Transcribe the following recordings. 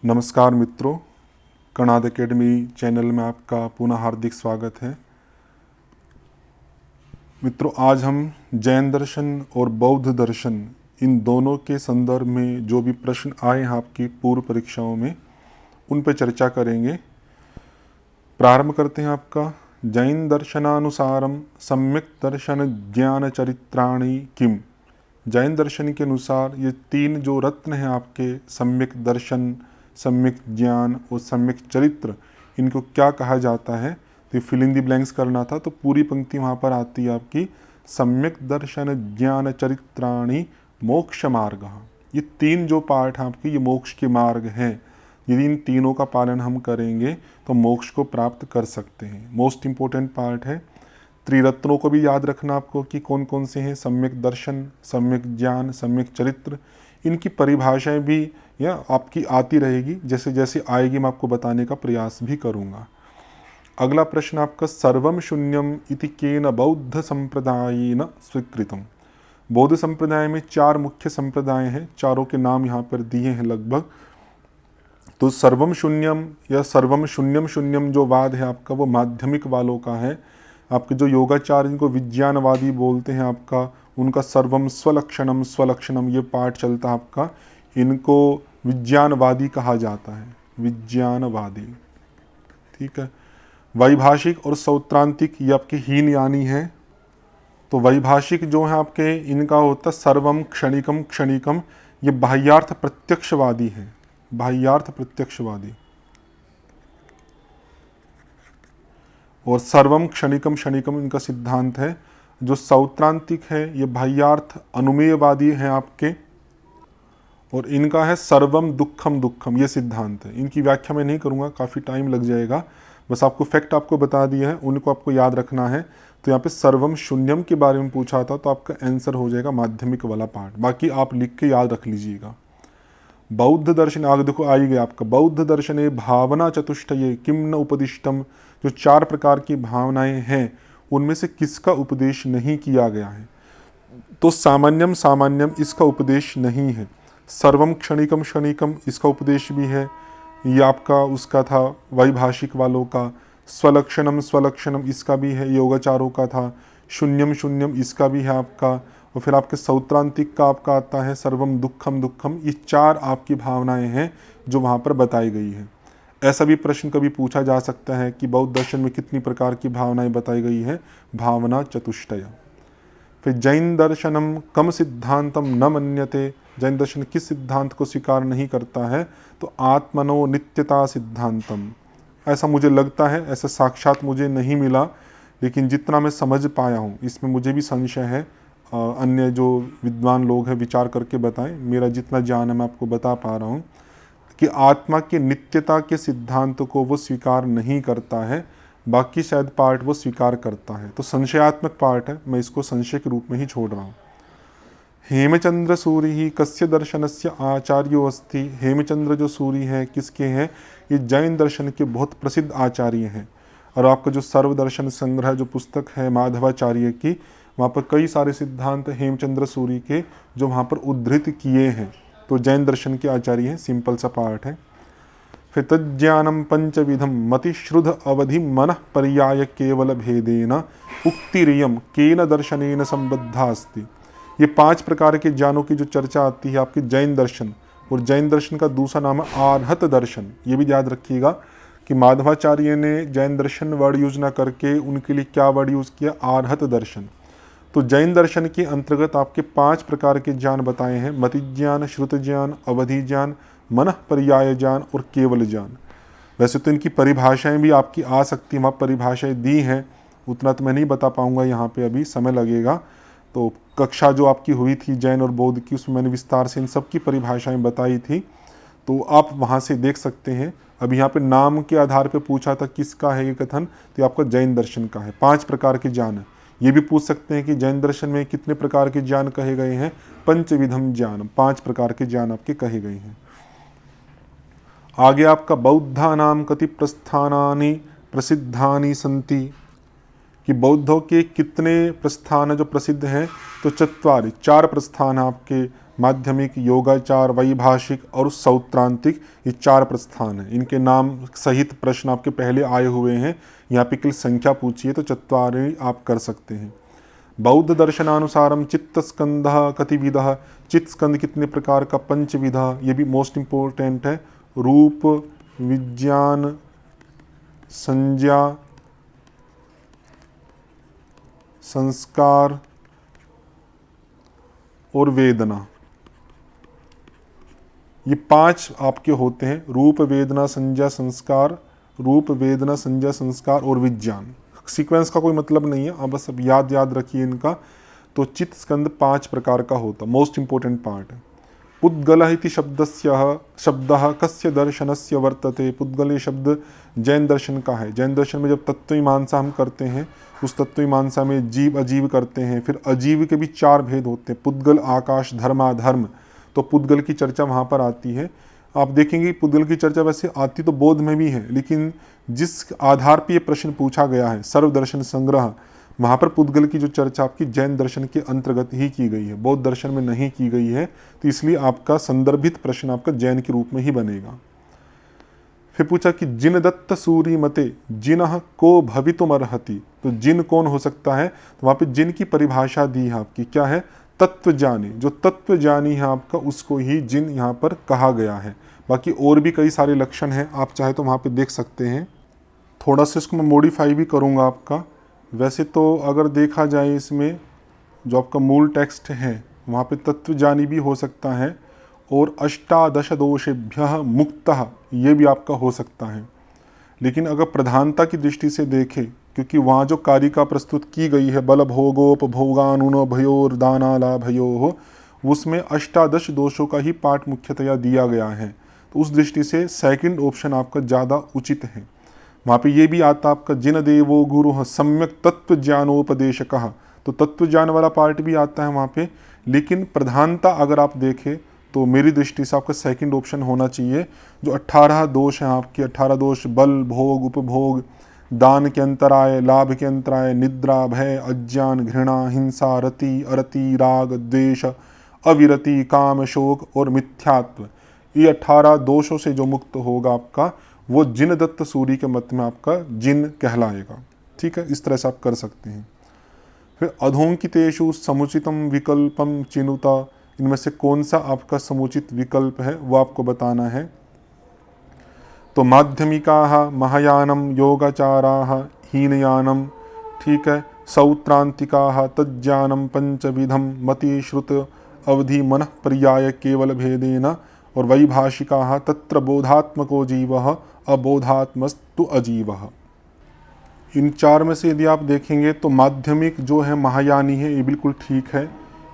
नमस्कार मित्रों, Kanada academy channel में आपका पुनः हार्दिक स्वागत है। मित्रों, आज हम जैन दर्शन और बौद्ध दर्शन इन दोनों के संदर्भ में जो भी प्रश्न आए हैं आपकी पूर्व परीक्षाओं में, उन पर चर्चा करेंगे। प्रारंभ करते हैं आपका जैन दर्शनानुसारम सम्यक दर्शन ज्ञान चरित्राणि किम। जैन दर्शन के अनुसार ये तीन जो रत्न हैं आपके, सम्यक दर्शन, सम्यक ज्ञान और सम्यक चरित्र, इनको क्या कहा जाता है। तो फिल इन द ब्लैंक्स करना था, तो पूरी पंक्ति वहाँ पर आती है आपकी, सम्यक दर्शन ज्ञान चरित्राणि मोक्ष मार्ग। ये तीन जो पार्ट हैं आपके, ये मोक्ष के मार्ग हैं। यदि इन तीनों का पालन हम करेंगे तो मोक्ष को प्राप्त कर सकते हैं। मोस्ट इम्पोर्टेंट पार्ट है। त्रिरत्नों को भी याद रखना आपको कि कौन कौन से हैं, सम्यक दर्शन, सम्यक ज्ञान, सम्यक चरित्र। इनकी परिभाषाएं भी या आपकी आती रहेगी, जैसे जैसे आएगी मैं आपको बताने का प्रयास भी करूँगा। अगला प्रश्न आपका, सर्वम शून्यम इति केन बौद्ध संप्रदायेन स्वीकृतम। बौद्ध संप्रदाय में चार मुख्य संप्रदाय हैं, चारों के नाम यहाँ पर दिए हैं लगभग। तो सर्वम शून्यम या सर्वम शून्यम शून्यम जो वाद है आपका, वो माध्यमिक वालों का है। आपके जो योगाचार्य जिनको विज्ञानवादी बोलते हैं आपका, उनका सर्वम स्वलक्षणम स्वलक्षणम ये पाठ चलता है आपका, इनको विज्ञानवादी कहा जाता है, विज्ञानवादी। ठीक है। वैभाषिक और सौत्रांतिक ये आपके हीनयानी है। तो वैभाषिक जो है आपके, इनका होता सर्वम क्षणिकम क्षणिकम, ये बाह्यार्थ प्रत्यक्षवादी है, बाह्यार्थ प्रत्यक्षवादी। और सर्वम क्षणिकम क्षणिकम इनका सिद्धांत है। जो सौत्रांतिक है ये बाह्यार्थ अनुमेयवादी हैं आपके, और इनका है सर्वम दुखम दुखम, ये सिद्धांत है। इनकी व्याख्या मैं नहीं करूँगा, काफ़ी टाइम लग जाएगा। बस आपको फैक्ट आपको बता दिया है, उनको आपको याद रखना है। तो यहाँ पे सर्वम शून्यम के बारे में पूछा था, तो आपका आंसर हो जाएगा माध्यमिक वाला पार्ट। बाकी आप लिख के याद रख लीजिएगा। बौद्ध दर्शन, आगे देखो आ ही गया आपका, बौद्ध दर्शने भावना चतुष्टये किम न उपदिष्टम। जो चार प्रकार की भावनाएं हैं, उनमें से किसका उपदेश नहीं किया गया है। तो सामान्यम सामान्यम इसका उपदेश नहीं है। सर्वम क्षणिकम क्षणिकम इसका उपदेश भी है, ये आपका उसका था वैभाषिक वालों का। स्वलक्षणम स्वलक्षणम इसका भी है, योगाचारों का था। शून्यम शून्यम इसका भी है आपका। और फिर आपके सौत्रांतिक का आपका आता है सर्वम दुखम दुखम। ये चार आपकी भावनाएं हैं जो वहाँ पर बताई गई है। ऐसा भी प्रश्न कभी पूछा जा सकता है कि बौद्ध दर्शन में कितनी प्रकार की भावनाएं बताई गई है, भावना चतुष्टय। फिर जैन दर्शनम कम सिद्धांतम न मन्यते। जैन दर्शन किस सिद्धांत को स्वीकार नहीं करता है, तो आत्मनो नित्यता सिद्धांतम। ऐसा मुझे लगता है, ऐसा साक्षात मुझे नहीं मिला, लेकिन जितना मैं समझ पाया हूँ, इसमें मुझे भी संशय है। अन्य जो विद्वान लोग हैं विचार करके बताएं, मेरा जितना ज्ञान है मैं आपको बता पा रहा हूँ कि आत्मा के नित्यता के सिद्धांत को वो स्वीकार नहीं करता है, बाकी शायद पार्ट वो स्वीकार करता है। तो संशयात्मक पार्ट है, मैं इसको संशय के रूप में ही छोड़ रहा हूँ। हेमचंद्र सूरी ही कस्य दर्शनस्य आचार्यो अस्ति। हेमचंद्र जो सूरी हैं किसके हैं, ये जैन दर्शन के बहुत प्रसिद्ध आचार्य हैं। और आपका जो सर्वदर्शन संग्रह जो पुस्तक है माधवाचार्य की, वहाँ पर कई सारे सिद्धांत हेमचंद्र सूरी के जो वहाँ पर उद्धृत किए हैं। तो जैन दर्शन के आचार्य हैं, सिंपल सा पार्ट है। फिर तज्ज्ञानम पंचविधम मतिश्रुध अवधि मन पर्याय केवल भेदेन उक्तिरियम केन दर्शनेन संबद्धा अस्ति। ये पांच प्रकार के ज्ञानों की जो चर्चा आती है आपके जैन दर्शन, और जैन दर्शन का दूसरा नाम है आर्हत दर्शन। ये भी याद रखिएगा कि माधवाचार्य ने जैन दर्शन वर्ड यूज ना करके उनके लिए क्या वर्ड यूज किया, आर्हत दर्शन। तो जैन दर्शन के अंतर्गत आपके पांच प्रकार के ज्ञान बताए हैं, मति ज्ञान, श्रुत ज्ञान, अवधि ज्ञान, मन पर्याय ज्ञान और केवल ज्ञान। वैसे तो इनकी परिभाषाएं भी आपकी आ सकती हैं, वहाँ परिभाषाएं दी हैं, उतना तो मैं नहीं बता पाऊंगा यहाँ पे, अभी समय लगेगा। तो कक्षा जो आपकी हुई थी जैन और बौद्ध की, उसमें मैंने विस्तार से इन सब की परिभाषाएं बताई थी, तो आप वहाँ से देख सकते हैं। अभी यहाँ पे नाम के आधार पे पूछा था किसका है ये कथन, तो आपका जैन दर्शन का है। पांच प्रकार के ज्ञान है। ये भी पूछ सकते हैं कि जैन दर्शन में कितने प्रकार के ज्ञान कहे गए हैं, पंचविधम ज्ञान, पांच प्रकार के ज्ञान आपके कहे गए हैं। आगे आपका बौद्धानाम कति प्रस्थानानि प्रसिद्धानि संति, कि बौद्धों के कितने प्रस्थान जो प्रसिद्ध हैं, तो चत्वारि, चार प्रस्थान आपके माध्यमिक, योगाचार, वैभाषिक और सौत्रांतिक, ये 4 प्रस्थान हैं। इनके नाम सहित प्रश्न आपके पहले आए हुए हैं। यहाँ पे केवल संख्या पूछी है तो 4 आप कर सकते हैं। बौद्ध दर्शनानुसारम चित्त स्कंद कतिविध, चित्त स्कंद कितने प्रकार का, 5 ये भी मोस्ट इम्पोर्टेंट है। रूप, विज्ञान, संज्ञा, संस्कार और वेदना, ये 5 आपके होते हैं। रूप, वेदना, संज्ञा, संस्कार, रूप, वेदना, संज्ञा, संस्कार और विज्ञान। सीक्वेंस का कोई मतलब नहीं है, आप बस अब याद रखिए इनका। तो चित्त स्कंद 5 प्रकार का होता, मोस्ट इंपोर्टेंट पार्ट है। पुद्गल इति शब्दः कस्य दर्शनस्य वर्तते। पुद्गल ये शब्द जैन दर्शन का है। जैन दर्शन में जब तत्वमीमांसा हम करते हैं, उस तत्वमीमांसा में जीव अजीव करते हैं, फिर अजीव के भी 4 भेद होते हैं, पुद्गल, आकाश, धर्माधर्म। तो पुद्गल की चर्चा वहाँ पर आती है। आप देखेंगे पुद्गल की चर्चा वैसे आती तो बोध में भी है, लेकिन जिस आधार पर ये प्रश्न पूछा गया है, सर्वदर्शन संग्रह, वहाँ पर पुद्गल की जो चर्चा आपकी जैन दर्शन के अंतर्गत ही की गई है, बौद्ध दर्शन में नहीं की गई है। तो इसलिए आपका संदर्भित प्रश्न आपका जैन के रूप में ही बनेगा। फिर पूछा कि जिन दत्त सूरी मते जिनह को भवितुमर्हति। तो जिन कौन हो सकता है, तो वहाँ पे जिन की परिभाषा दी है आपकी, क्या है, तत्वज्ञानी। जो तत्वज्ञानी है आपका, उसको ही जिन यहाँ पर कहा गया है। बाकी और भी कई सारे लक्षण हैं, आप चाहे तो वहाँ पे देख सकते हैं। थोड़ा सा इसको मैं मॉडिफाई भी करूँगा आपका। वैसे तो अगर देखा जाए इसमें जो आपका मूल टेक्स्ट है, वहाँ पे तत्वज्ञानी भी हो सकता है और 18 दोषेभ्यः मुक्तः ये भी आपका हो सकता है। लेकिन अगर प्रधानता की दृष्टि से देखें, क्योंकि वहाँ जो कारिका प्रस्तुत की गई है, बल भोगोपभोगानुनो भयोर दानाला भयो, उसमें 18 दोषों का ही पाठ मुख्यतया दिया गया है। तो उस दृष्टि से सेकंड ऑप्शन आपका ज़्यादा उचित है। वहाँ पे ये भी आता आपका जिन देवो गुरु सम्यक तत्व ज्ञानोपदेशकः, तो तत्व ज्ञान वाला पार्ट भी आता है वहाँ पे। लेकिन प्रधानता अगर आप देखें तो मेरी दृष्टि से आपका सेकंड ऑप्शन होना चाहिए। जो 18 दोष हैं आपके, 18 दोष, बल, भोग, उपभोग, दान के अंतराय, लाभ के अंतराय, निद्रा, भय, अज्ञान, घृणा, हिंसा, रति, अरति, राग, द्वेष, अविरति, काम, शोक और मिथ्यात्व, ये 18 दोषों से जो मुक्त होगा आपका, वो जिन दत्त सूरी के मत में आपका जिन कहलाएगा। ठीक है, इस तरह से आप कर सकते हैं। फिर अधोंकितेषु समुचितम विकल्पम चिनुता, इनमें से कौन सा आपका समुचित विकल्प है वो आपको बताना है। तो माध्यमिकाः महायानम योगाचाराः हीनयानम, ठीक है, सौत्रांतिकाः तज्ज्ञानम पंचविधम मति श्रुत अवधि मनः पर्याय केवल भेदेन, और वैभाषिकाः तत्र बोधात्मको जीवः अबोधात्मस्तु अजीवः। इन 4 में से यदि आप देखेंगे तो माध्यमिक जो है महायानी है, ये बिल्कुल ठीक है।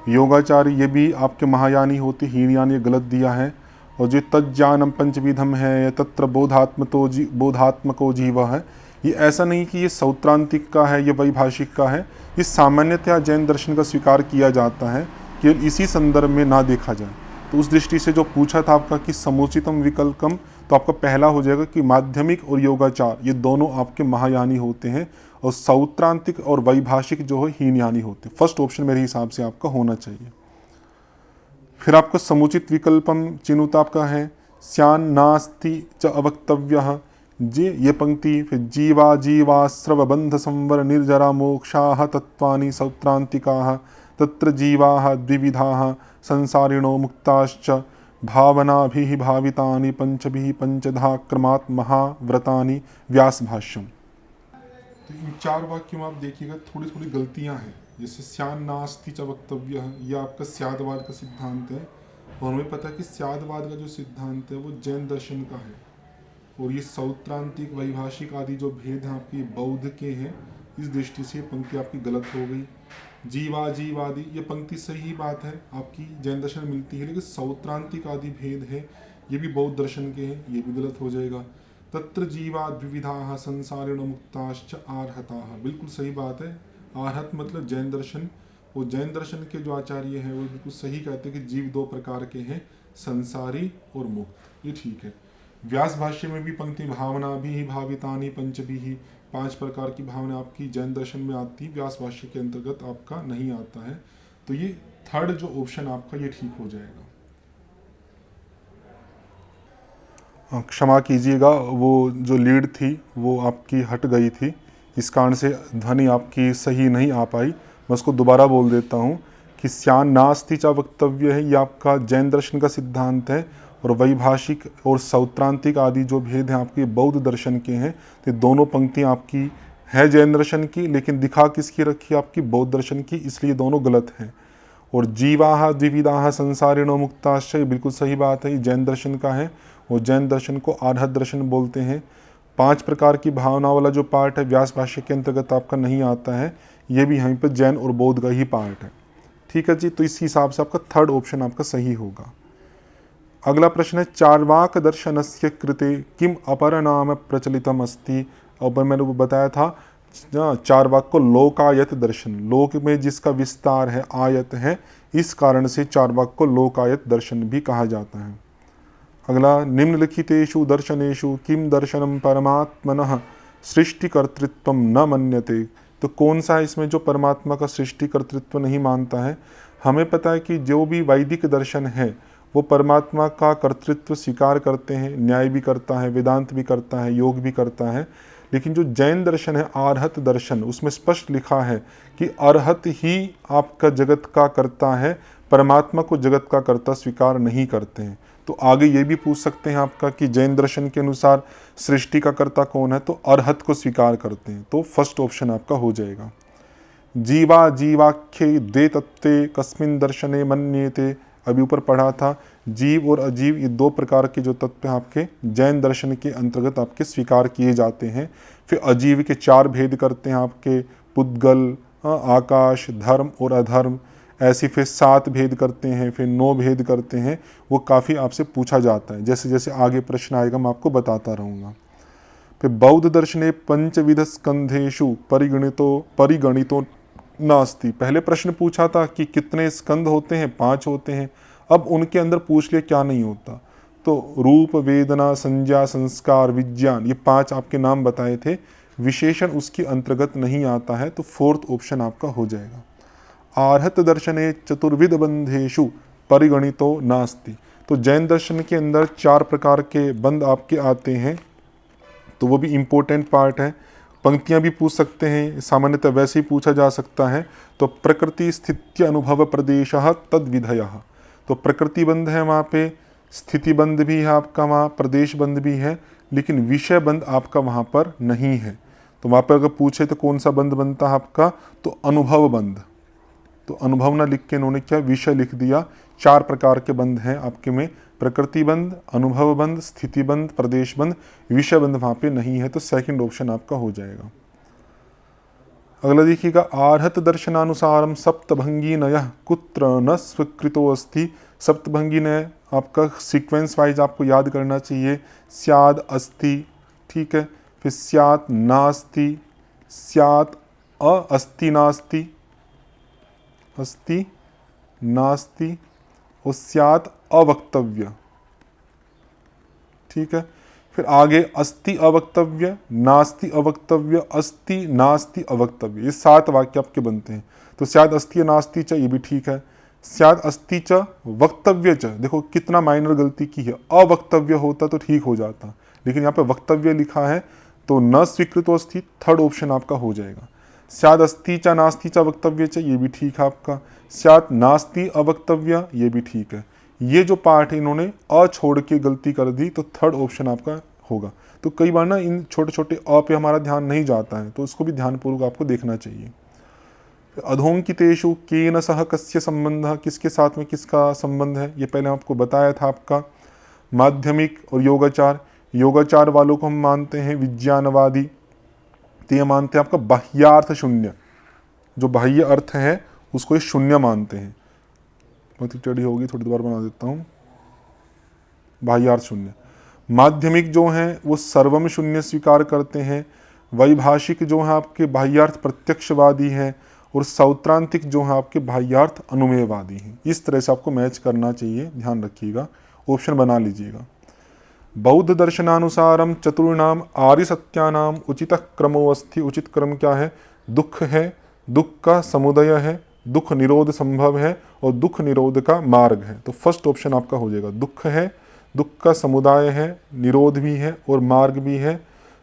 योगाचारी ये भी आपके महायानी होते, हीनयानी ये गलत दिया है। और जो तज्ज्ञानम पंचविधम है, या तत्र बोधात्मको जीव है, ये ऐसा नहीं कि ये सौत्रांतिक का है या वैभाषिक का है। ये सामान्यतः जैन दर्शन का स्वीकार किया जाता है, केवल इसी संदर्भ में ना देखा जाए। तो उस दृष्टि से जो पूछा था आपका कि समुचितम विकल्पम, तो आपका पहला हो जाएगा कि माध्यमिक और योगाचार ये दोनों आपके महायानी होते हैं, और सौत्रांतिक और वैभाषिक जो है हीनयानी होते हैं। फर्स्ट ऑप्शन मेरे हिसाब से आपका होना चाहिए। फिर आपका समुचित विकल्पम चिनुत आपका है स्यान नास्ति च अवक्तव्यः, ये पंक्ति। फिर जीवा जीवाश्रव बंध संवर निर्जरा मोक्षाः तत्वानि सौत्रांतिकाः तत्र जीवाः द्विविधाः संसारिणो मुक्ताश्च भावनाभिः भावितानि पंचभिः पंचधा क्रमात् महाव्रतानि। व्यास भाष्यम। तो इन 4 वाक्यों में आप देखिएगा थोड़ी थोड़ी गलतियां हैं। जैसे स्यान नास्ति च वक्तव्यः, यह आपका स्यादवाद का सिद्धांत है, और हमें पता है कि स्यादवाद का जो सिद्धांत है वो जैन दर्शन का है, और ये सौत्रांतिक वैभाषिक आदि जो भेद हैं आपके बौद्ध के हैं। इस दृष्टि से पंक्ति आपकी गलत हो गई। जीवा जीवादि ये पंक्ति सही बात है, आपकी जैन दर्शन में मिलती है, लेकिन सौत्रांतिक आदि भेद है ये भी बौद्ध दर्शन के हैं, ये भी गलत हो जाएगा। तत्र जीवा द्विविधाः संसारिणो मुक्ताश्च आर्हताः, बिल्कुल सही बात है। आर्हत मतलब जैन दर्शन, वो जैन दर्शन के जो आचार्य हैं वो बिल्कुल सही कहते हैं कि जीव 2 प्रकार के हैं, संसारी और मुक्त, ये ठीक है। व्यास भाष्य में भी पंक्ति भावना भी भावितानि पंचभिः, 5 प्रकार की भावना आपकी जैन दर्शन में आती है, व्यास भाष्य के अंतर्गत आपका नहीं आता है। तो ये थर्ड जो ऑप्शन आपका ये ठीक हो जाएगा। क्षमा कीजिएगा, वो जो लीड थी वो आपकी हट गई थी, इस कारण से ध्वनि आपकी सही नहीं आ पाई। मैं उसको दोबारा बोल देता हूँ कि स्यान नास्ति चा वक्तव्य है, ये आपका जैन दर्शन का सिद्धांत है, और वैभाषिक और सौत्रांतिक आदि जो भेद हैं आपके बौद्ध दर्शन के हैं। तो दोनों पंक्तियाँ आपकी है जैन दर्शन की, लेकिन दिखा किसकी रखी आपकी बौद्ध दर्शन की, इसलिए दोनों गलत हैं। और जीवाहा द्विविधाः संसारिणो मुक्ताश्च, बिल्कुल सही बात है, ये जैन दर्शन का है, और जैन दर्शन को आर्हत दर्शन बोलते हैं। 5 प्रकार की भावना वाला जो पार्ट है व्यास भाष्य के अंतर्गत आपका नहीं आता है, ये भी यहीं पर जैन और बौद्ध का ही पार्ट है। ठीक है जी, तो इस हिसाब से आपका थर्ड ऑप्शन आपका सही होगा। अगला प्रश्न है, चार्वाक दर्शनस्य कृते किम अपर नाम प्रचलितम अस्ति। और मैंने वो बताया था चार्वाक को लोकायत दर्शन, लोक में जिसका विस्तार है, आयत है, इस कारण से चार्वाक को लोकायत दर्शन भी कहा जाता है। अगला, निम्नलिखितेषु दर्शनेषु किम दर्शनम परमात्मनः सृष्टिकर्तृत्व न मन्यते। तो कौन सा है इसमें जो परमात्मा का सृष्टिकर्तृत्व नहीं मानता है। हमें पता है कि जो भी वैदिक दर्शन है वो परमात्मा का कर्तृत्व स्वीकार करते हैं, न्याय भी करता है, वेदांत भी करता है, योग भी करता है। लेकिन जो जैन दर्शन है आर्हत दर्शन, उसमें स्पष्ट लिखा है कि अर्हत ही आपका जगत का कर्ता है, परमात्मा को जगत का कर्ता स्वीकार नहीं करते हैं। तो आगे ये भी पूछ सकते हैं आपका कि जैन दर्शन के अनुसार सृष्टि का कर्ता कौन है, तो अर्हत को स्वीकार करते हैं। तो फर्स्ट ऑप्शन आपका हो जाएगा। जीवा जीवाख्ये द्वे तत्वे कस्मिन् दर्शने मन्येते, अभी ऊपर पढ़ा था, जीव और अजीव ये 2 प्रकार के जो तत्व हैं आपके जैन दर्शन के अंतर्गत आपके स्वीकार किए जाते हैं। फिर अजीव के 4 भेद करते हैं आपके, पुद्गल, आकाश, धर्म और अधर्म, ऐसे फिर 7 भेद करते हैं, फिर 9 भेद करते हैं। वो काफ़ी आपसे पूछा जाता है, जैसे जैसे आगे प्रश्न आएगा मैं आपको बताता रहूँगा। फिर बौद्ध दर्शने पंचविध स्कंधेषु परिगणितो नास्ति। पहले प्रश्न पूछा था कि कितने स्कंद होते हैं, 5 होते हैं। अब उनके अंदर पूछ लिया क्या नहीं होता, तो रूप, वेदना, संज्ञा, संस्कार, विज्ञान, ये 5 आपके नाम बताए थे, विशेषण उसके अंतर्गत नहीं आता है। तो फोर्थ ऑप्शन आपका हो जाएगा। आर्हत दर्शने चतुर्विध बंधेषु परिगणितो नास्ति। तो जैन दर्शन के अंदर 4 प्रकार के बंध आपके आते हैं, तो वो भी इम्पोर्टेंट पार्ट है। पंक्तियाँ भी पूछ सकते हैं, सामान्यतः वैसे ही पूछा जा सकता है। तो प्रकृति स्थित्य अनुभव प्रदेशः तद विधयः, तो प्रकृति बंध है वहाँ पे, स्थिति बंध भी है आपका, वहाँ प्रदेश बंध भी है, लेकिन विषय बंध आपका वहाँ पर नहीं है। तो वहाँ पर अगर पूछे तो कौन सा बंध बनता है आपका, तो अनुभव बंध। तो अनुभव ना लिख के इन्होंने क्या विषय लिख दिया। 4 प्रकार के बंध हैं आपके में, प्रकृति बंध, अनुभव बंध, स्थिति बंध, प्रदेश बंध, विषय बंध वहाँ पे नहीं है। तो सेकंड ऑप्शन आपका हो जाएगा। अगला देखिएगा, आर्हत दर्शनानुसारम सप्तभंगी नयः कुत्र न स्वीकृतो अस्ति। सप्तभंगी नय आपका सीक्वेंस वाइज आपको याद करना चाहिए। स्याद, अस्ति, ठीक है, फिर स्यात, नास्ति, स्यात, अस्ति, नास्ति, अस्ति, नास्ति, और स्यात अवक्तव्य, ठीक है। फिर आगे अस्ति अवक्तव्य, नास्ति अवक्तव्य, अस्ति नास्ति अवक्तव्य, ये 7 वाक्य आपके बनते हैं। तो स्याद अस्ति नास्ति च, ये भी ठीक है। स्याद अस्ति च वक्तव्य च, देखो कितना माइनर गलती की है, अवक्तव्य होता तो ठीक हो जाता, लेकिन यहाँ पे वक्तव्य लिखा है, तो न स्वीकृतो अस्ति थर्ड ऑप्शन आपका हो जाएगा। स्याद अस्ति च नास्ति च वक्तव्य च, ये भी ठीक है आपका। स्याद नास्ति अवक्तव्य, ये भी ठीक है। ये जो पार्ट है इन्होंने अ छोड़ के गलती कर दी, तो थर्ड ऑप्शन आपका होगा। तो कई बार ना इन छोटे छोटे अ पे हमारा ध्यान नहीं जाता है, तो उसको भी ध्यानपूर्वक आपको देखना चाहिए। अधोंकितेषु केन सह कस्य संबंध, किसके साथ में किसका संबंध है, ये पहले आपको बताया था आपका। माध्यमिक और योगाचार, योगाचार वालों को हम मानते हैं विज्ञानवादी, तो ये मानते हैं आपका बाह्यार्थ शून्य, जो बाह्य अर्थ है उसको ये शून्य मानते हैं। बहुत टेढ़ी होगी, थोड़ी दोबारा बना देता हूँ, बाह्यार्थ शून्य। माध्यमिक जो हैं वो सर्वम शून्य स्वीकार करते हैं। वैभाषिक जो हैं आपके बाह्यार्थ प्रत्यक्षवादी हैं, और सौत्रांतिक जो हैं आपके बाह्यार्थ अनुमेयवादी हैं। इस तरह से आपको मैच करना चाहिए, ध्यान रखिएगा, ऑप्शन बना लीजिएगा। बौद्ध दर्शनानुसारम चतुर्णाम आर्य सत्यानाम उचित क्रमो अस्ति। उचित क्रम क्या है, दुख है, दुख का समुदय है, दुख निरोध संभव है और दुख निरोध का मार्ग है। तो फर्स्ट ऑप्शन आपका हो जाएगा। दुख है, दुख का समुदाय है, निरोध भी है और मार्ग भी है।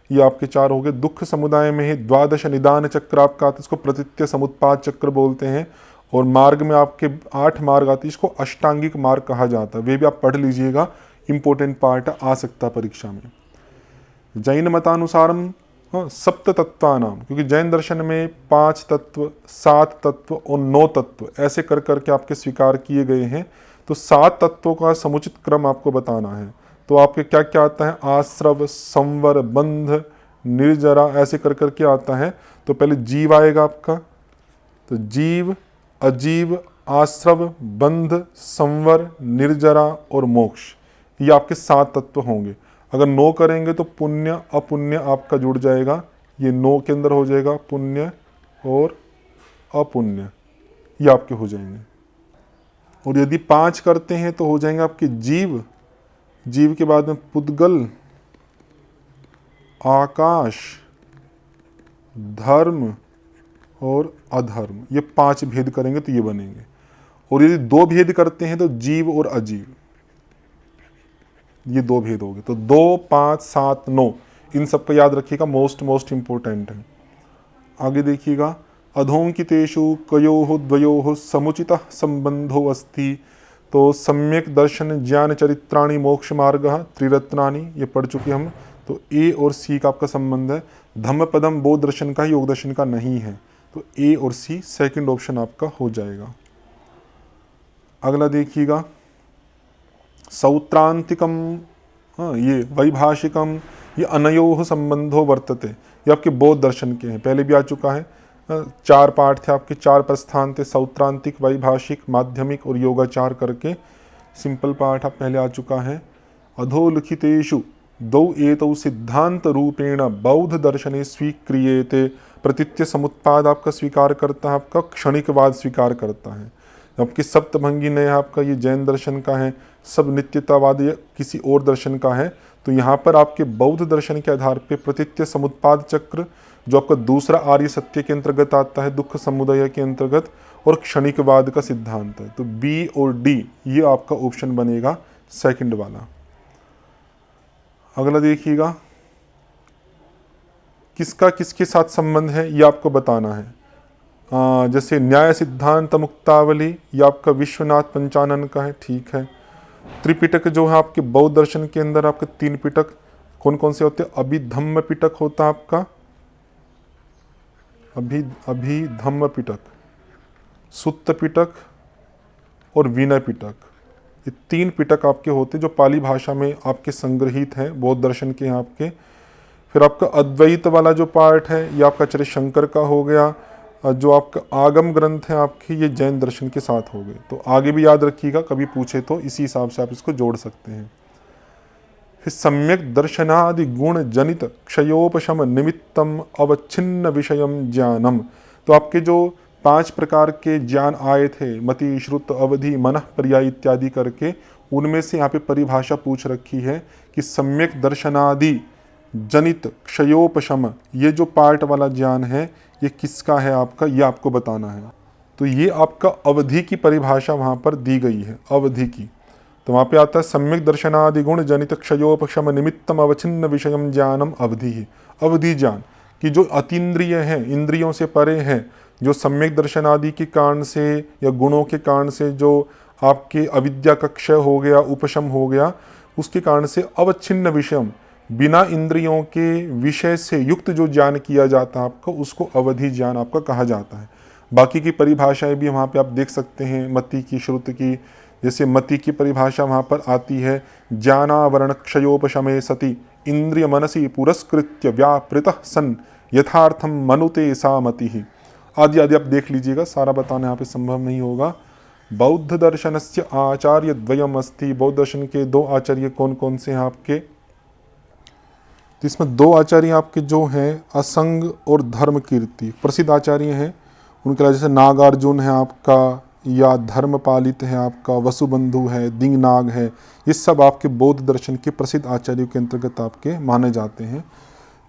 ये आपके 4 हो गए। दुख समुदाय में ही द्वादश निदान चक्र आपका आता है, इसको प्रतीत्य समुत्पाद चक्र बोलते हैं। और मार्ग में आपके 8 मार्ग आते हैं, इसको अष्टांगिक मार्ग कहा जाता है। वे भी आप पढ़ लीजिएगा, इंपॉर्टेंट पार्ट आ सकता है परीक्षा में। जैन मतानुसारम सप्त तत्वानाम, क्योंकि जैन दर्शन में 5 तत्व, 7 तत्व और 9 तत्व ऐसे कर करके आपके स्वीकार किए गए हैं। तो 7 तत्वों का समुचित क्रम आपको बताना है। तो आपके क्या क्या आता है, आश्रव, संवर, बंध, निर्जरा, ऐसे कर करके आता है। तो पहले जीव आएगा आपका, तो जीव, अजीव, आश्रव, बंध, संवर, निर्जरा और मोक्ष, ये आपके 7 तत्व होंगे। अगर 9 करेंगे तो पुण्य अपुण्य आपका जुड़ जाएगा, ये 9 के अंदर हो जाएगा, पुण्य और अपुण्य ये आपके हो जाएंगे। और यदि 5 करते हैं तो हो जाएंगे आपके जीव, जीव के बाद में पुद्गल, आकाश, धर्म और अधर्म, ये 5 भेद करेंगे तो ये बनेंगे। और यदि 2 भेद करते हैं तो जीव और अजीव, ये 2 भेद हो गए। तो 2, 5, 7, 9 इन सब को याद रखिएगा, मोस्ट इंपॉर्टेंट है। आगे देखिएगा, अधोंकितेषु कयोः द्वयोः समुचितः संबंधो अस्ति। तो सम्यक दर्शन ज्ञान चरित्राणि मोक्ष मार्ग त्रिरत्नानि, ये पढ़ चुके हम। तो ए और सी का आपका संबंध है। धम्म पदम बौद्ध दर्शन का, योग दर्शन का नहीं है। तो ए और सी सेकंड ऑप्शन आपका हो जाएगा। अगला देखिएगा, सौत्रांतिकम, ये वैभाषिकम, ये अनयोः संबंधो वर्तते, ये आपके बौद्ध दर्शन के हैं, पहले भी आ चुका है। 4 पाठ थे आपके, 4 प्रस्थान थे, सौत्रांतिक, वैभाषिक, माध्यमिक और योगाचार करके। सिंपल पाठ आप पहले आ चुका है। अधोलिखितेषु 2 एतौ सिद्धांत रूपेण बौद्ध दर्शने स्वीक्रियेते। प्रतीत्य समुत्पाद आपका स्वीकार करता है, आपका क्षणिकवाद स्वीकार करता है। आपकी सप्तभंगी नय आपका ये जैन दर्शन का है, सब नित्यतावाद ये किसी और दर्शन का है। तो यहाँ पर आपके बौद्ध दर्शन के आधार पे प्रतीत्य समुत्पाद चक्र जो आपका दूसरा आर्य सत्य के अंतर्गत आता है, दुख समुदय के अंतर्गत, और क्षणिकवाद का सिद्धांत है। तो बी और डी ये आपका ऑप्शन बनेगा सेकंड वाला। अगला देखिएगा, किसका किसके साथ संबंध है ये आपको बताना है। जैसे न्याय सिद्धांत मुक्तावली, ये आपका विश्वनाथ पंचानन का है, ठीक है। त्रिपिटक जो है आपके बौद्ध दर्शन के अंदर आपके 3 पिटक कौन कौन से होते हैं, अभिधम्म पिटक होता है आपका, अभिधम्म पिटक, सुत्त पिटक और विनय पिटक, ये 3 पिटक आपके होते जो पाली भाषा में आपके संग्रहित हैं बौद्ध दर्शन के हैं आपके। फिर आपका अद्वैत वाला जो पार्ट है ये आपका आचार्य शंकर का हो गया। जो आपका आगम ग्रंथ है आपके ये जैन दर्शन के साथ हो गए। तो आगे भी याद रखिएगा, कभी पूछे तो इसी हिसाब से आप इसको जोड़ सकते हैं। फिर सम्यक दर्शनादि गुण जनित क्षयोपशम निमित्तम अवच्छिन्न विषयम ज्ञानम। तो आपके जो 5 प्रकार के ज्ञान आए थे, मति, श्रुत, अवधि, मनः, पर्याय इत्यादि करके, उनमें से यहाँ पे परिभाषा पूछ रखी है कि सम्यक दर्शनादि जनित क्षयोपशम, ये जो पार्ट वाला ज्ञान है ये किसका है आपका, ये आपको बताना है। तो ये आपका अवधि की परिभाषा वहाँ पर दी गई है, अवधि की। तो वहाँ पे आता है सम्यक दर्शनादि गुण जनित क्षयोपशम निमित्तम अवच्छिन्न विषयम ज्ञानम अवधि ही। अवधि ज्ञान कि जो अतीन्द्रिय है, इंद्रियों से परे हैं, जो सम्यक दर्शनादि के कारण से या गुणों के कारण से जो आपके अविद्या का क्षय हो गया, उपशम हो गया, उसके कारण से अवच्छिन्न विषयम, बिना इंद्रियों के विषय से युक्त जो ज्ञान किया जाता है आपको, उसको अवधि ज्ञान आपका कहा जाता है। बाकी की परिभाषाएं भी वहाँ पे आप देख सकते हैं, मति की, श्रुत की। जैसे मति की परिभाषा वहाँ पर आती है, ज्ञानावरण क्षयोपशमे सति इंद्रिय मनसी पुरस्कृत्य व्यापृतः सन यथार्थम मनुते सा मति ही। आदि आदि आप देख लीजिएगा, सारा बताना यहाँ पे संभव नहीं होगा। बौद्ध दर्शनस्य आचार्य द्वयम अस्ति। बौद्ध दर्शन के 2 आचार्य कौन कौन से हैं आपके, तो इसमें 2 आचार्य आपके जो हैं असंग और धर्म कीर्ति प्रसिद्ध आचार्य हैं। उनके अलावा जैसे नागार्जुन है आपका, या धर्मपालित है आपका, वसुबंधु है, दिंगनाग है, ये सब आपके बौद्ध दर्शन के प्रसिद्ध आचार्यों के अंतर्गत आपके माने जाते हैं।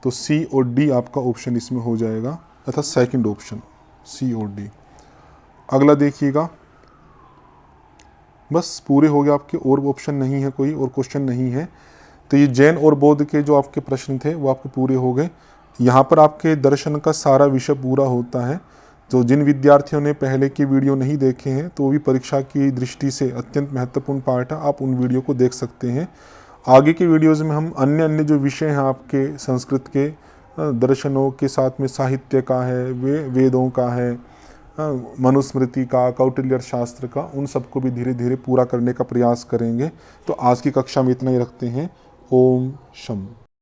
तो सी और डी आपका ऑप्शन इसमें हो जाएगा, अर्थात सेकंड ऑप्शन सी और डी। अगला देखिएगा, बस पूरे हो गए आपके, और ऑप्शन नहीं है कोई और क्वेश्चन नहीं है। तो ये जैन और बौद्ध के जो आपके प्रश्न थे वो आपके पूरे हो गए। यहाँ पर आपके दर्शन का सारा विषय पूरा होता है। तो जिन विद्यार्थियों ने पहले के वीडियो नहीं देखे हैं तो वो भी परीक्षा की दृष्टि से अत्यंत महत्वपूर्ण पार्ट है, आप उन वीडियो को देख सकते हैं। आगे के वीडियोज़ में हम अन्य अन्य जो विषय हैं आपके संस्कृत के, दर्शनों के साथ में साहित्य का है, वेदों का है, मनुस्मृति का, कौटिल्य शास्त्र का, उन सबको भी धीरे धीरे पूरा करने का प्रयास करेंगे। तो आज की कक्षा में इतना ही रखते हैं। ओम शम।